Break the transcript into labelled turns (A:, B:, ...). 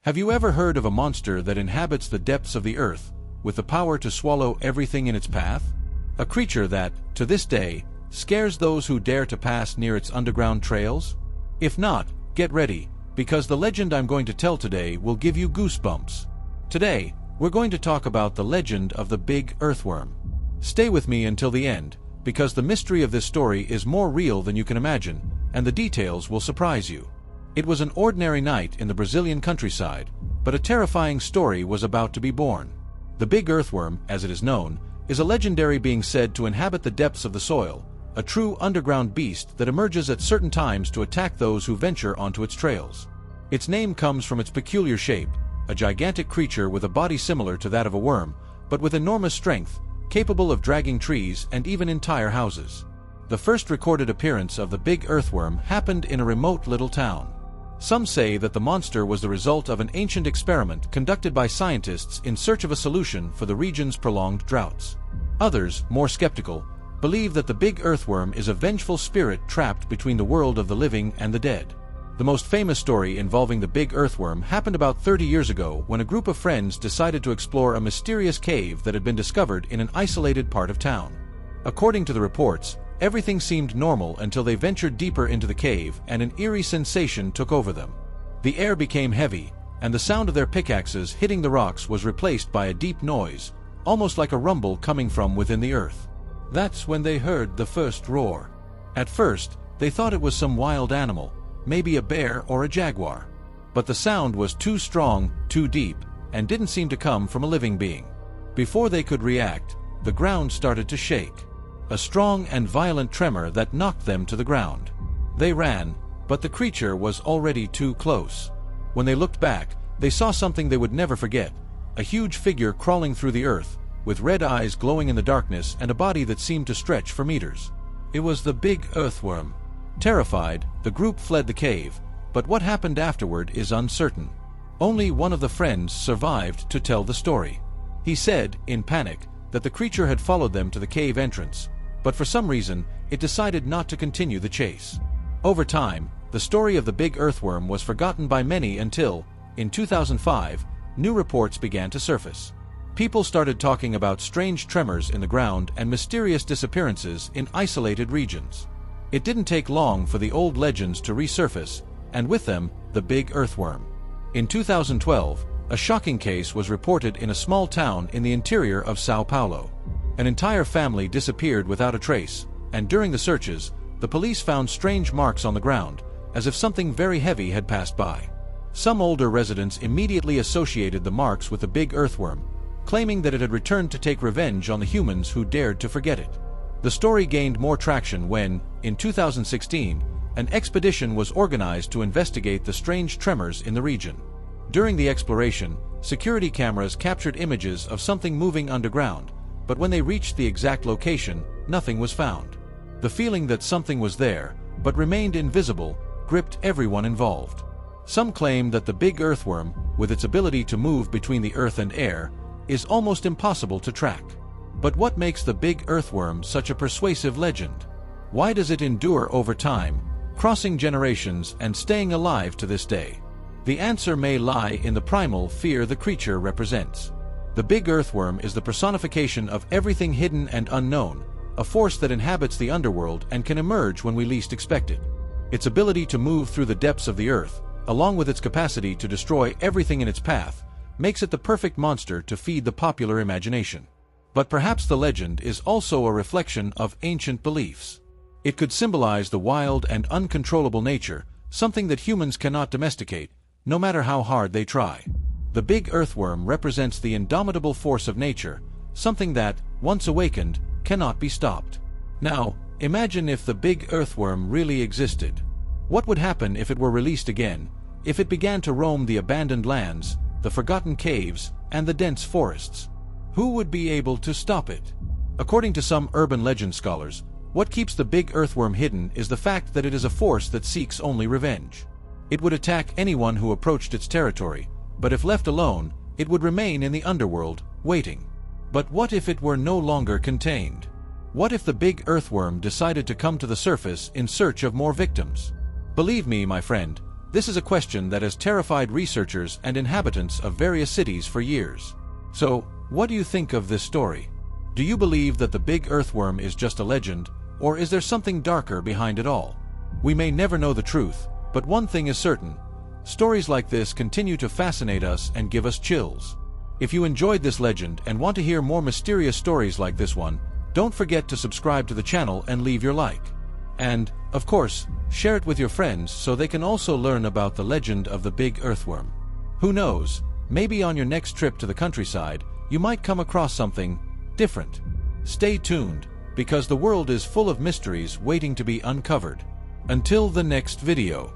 A: Have you ever heard of a monster that inhabits the depths of the earth, with the power to swallow everything in its path? A creature that, to this day, scares those who dare to pass near its underground trails? If not, get ready, because the legend I'm going to tell today will give you goosebumps. Today, we're going to talk about the legend of the big earthworm. Stay with me until the end, because the mystery of this story is more real than you can imagine, and the details will surprise you. It was an ordinary night in the Brazilian countryside, but a terrifying story was about to be born. The big earthworm, as it is known, is a legendary being said to inhabit the depths of the soil, a true underground beast that emerges at certain times to attack those who venture onto its trails. Its name comes from its peculiar shape, a gigantic creature with a body similar to that of a worm, but with enormous strength, capable of dragging trees and even entire houses. The first recorded appearance of the big earthworm happened in a remote little town. Some say that the monster was the result of an ancient experiment conducted by scientists in search of a solution for the region's prolonged droughts. Others, more skeptical, believe that the big earthworm is a vengeful spirit trapped between the world of the living and the dead. The most famous story involving the big earthworm happened about 30 years ago when a group of friends decided to explore a mysterious cave that had been discovered in an isolated part of town. According to the reports, everything seemed normal until they ventured deeper into the cave and an eerie sensation took over them. The air became heavy, and the sound of their pickaxes hitting the rocks was replaced by a deep noise, almost like a rumble coming from within the earth. That's when they heard the first roar. At first, they thought it was some wild animal, maybe a bear or a jaguar. But the sound was too strong, too deep, and didn't seem to come from a living being. Before they could react, the ground started to shake. A strong and violent tremor that knocked them to the ground. They ran, but the creature was already too close. When they looked back, they saw something they would never forget, a huge figure crawling through the earth, with red eyes glowing in the darkness and a body that seemed to stretch for meters. It was the big earthworm. Terrified, the group fled the cave, but what happened afterward is uncertain. Only one of the friends survived to tell the story. He said, in panic, that the creature had followed them to the cave entrance, but for some reason, it decided not to continue the chase. Over time, the story of the big earthworm was forgotten by many until, in 2005, new reports began to surface. People started talking about strange tremors in the ground and mysterious disappearances in isolated regions. It didn't take long for the old legends to resurface, and with them, the big earthworm. In 2012, a shocking case was reported in a small town in the interior of Sao Paulo. An entire family disappeared without a trace, and during the searches, the police found strange marks on the ground, as if something very heavy had passed by. Some older residents immediately associated the marks with the big earthworm, claiming that it had returned to take revenge on the humans who dared to forget it. The story gained more traction when, in 2016, an expedition was organized to investigate the strange tremors in the region. During the exploration, security cameras captured images of something moving underground, but when they reached the exact location, nothing was found. The feeling that something was there, but remained invisible, gripped everyone involved. Some claim that the big earthworm, with its ability to move between the earth and air, is almost impossible to track. But what makes the big earthworm such a persuasive legend? Why does it endure over time, crossing generations and staying alive to this day? The answer may lie in the primal fear the creature represents. The big earthworm is the personification of everything hidden and unknown, a force that inhabits the underworld and can emerge when we least expect it. Its ability to move through the depths of the earth, along with its capacity to destroy everything in its path, makes it the perfect monster to feed the popular imagination. But perhaps the legend is also a reflection of ancient beliefs. It could symbolize the wild and uncontrollable nature, something that humans cannot domesticate, no matter how hard they try. The big earthworm represents the indomitable force of nature, something that, once awakened, cannot be stopped. Now, imagine if the big earthworm really existed. What would happen if it were released again, if it began to roam the abandoned lands, the forgotten caves, and the dense forests? Who would be able to stop it? According to some urban legend scholars, what keeps the big earthworm hidden is the fact that it is a force that seeks only revenge. It would attack anyone who approached its territory, but if left alone, it would remain in the underworld, waiting. But what if it were no longer contained? What if the big earthworm decided to come to the surface in search of more victims? Believe me, my friend, This is a question that has terrified researchers and inhabitants of various cities for years. So, what do you think of this story? Do you believe that the big earthworm is just a legend, or is there something darker behind it all? We may never know the truth, but one thing is certain: stories like this continue to fascinate us and give us chills. If you enjoyed this legend and want to hear more mysterious stories like this one, don't forget to subscribe to the channel and leave your like. And, of course, share it with your friends so they can also learn about the legend of the big earthworm. Who knows, maybe on your next trip to the countryside, you might come across something different. Stay tuned, because the world is full of mysteries waiting to be uncovered. Until the next video.